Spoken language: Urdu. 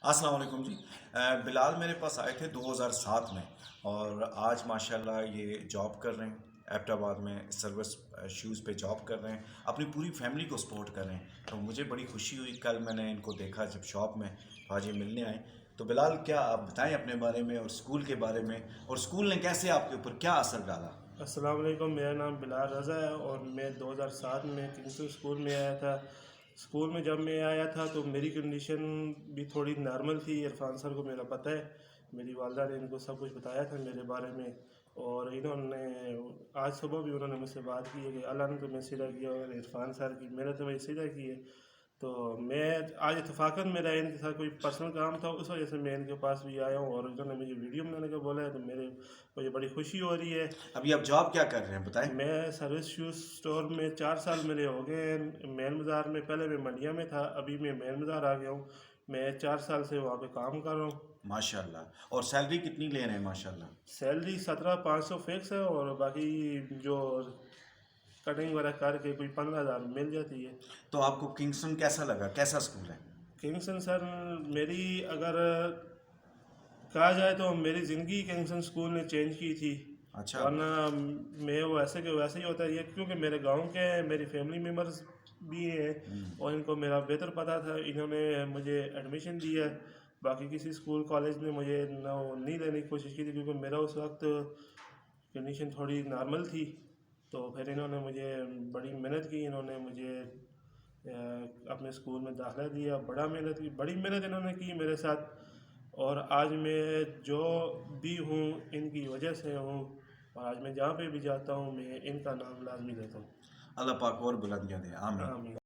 السلام علیکم جی۔ بلال میرے پاس آئے تھے 2007 میں، اور آج ماشاءاللہ یہ جاب کر رہے ہیں ایبٹ آباد میں، سروس شوز پہ جاب کر رہے ہیں، اپنی پوری فیملی کو سپورٹ کر رہے ہیں۔ تو مجھے بڑی خوشی ہوئی، کل میں نے ان کو دیکھا جب شاپ میں، آج یہ ملنے آئے۔ تو بلال، کیا آپ بتائیں اپنے بارے میں اور اسکول کے بارے میں، اور اسکول نے کیسے آپ کے اوپر کیا اثر ڈالا؟ السلام علیکم، میرا نام بلال رضا ہے اور میں 2007 میں کنگسٹن اسکول میں آیا تھا۔ اسکول میں جب میں آیا تھا تو میری کنڈیشن بھی تھوڑی نارمل تھی۔ عرفان سر کو میرا پتہ ہے، میری والدہ نے ان کو سب کچھ بتایا تھا میرے بارے میں، اور انہوں نے آج صبح بھی انہوں نے مجھ سے بات کی ہے کہ اللہ نے تمہیں سیدھا کیا اور عرفان سر کی میں نے تمہیں سیدھا کی ہے۔ تو میں آج اتفاقاً میرا ان کے ساتھ کوئی پرسنل کام تھا، اس وجہ سے میں ان کے پاس بھی آیا ہوں، اور انہوں نے مجھے ویڈیو بنانے کا بولا ہے، تو مجھے بڑی خوشی ہو رہی ہے۔ ابھی آپ جاب کیا کر رہے ہیں بتائیں؟ میں سروس شوز اسٹور میں 4 سال میرے ہو گئے ہیں، مین بازار میں۔ پہلے میں منڈیا میں تھا، ابھی میں مین بازار آ گیا ہوں۔ میں 4 سال سے وہاں پہ کام کر رہا ہوں۔ ماشاءاللہ، اور سیلری کتنی لے رہے ہیں ماشاءاللہ؟ سیلری 17,500 فکس ہے، اور باقی جو کٹنگ وغیرہ کر کے کوئی 15,000 مل جاتی ہے۔ تو آپ کو کنگسٹن کیسا لگا، کیسا اسکول ہے؟ کنگسٹن سر، میری اگر کہا جائے تو میری زندگی کنگسٹن اسکول نے چینج کی تھی، اچھا۔ ورنہ میں ویسے کہ ویسے ہی ہوتا ہے، یہ کیونکہ میرے گاؤں کے ہیں، میری فیملی ممبرز بھی ہیں، اور ان کو میرا بہتر پتہ تھا، انہوں نے مجھے ایڈمیشن دیا۔ باقی کسی اسکول کالج میں مجھے نہیں لینے کی کوشش کی تھی، کیونکہ میرا اس وقت کنڈیشن تھوڑی نارمل تھی۔ تو پھر انہوں نے مجھے بڑی محنت کی، انہوں نے مجھے اپنے اسکول میں داخلہ دیا، بڑی محنت انہوں نے کی میرے ساتھ، اور آج میں جو بھی ہوں ان کی وجہ سے ہوں، اور آج میں جہاں پہ بھی جاتا ہوں میں ان کا نام لازمی لیتا ہوں۔ اللہ پاک اور بلندیاں دے، آمین۔ آمین۔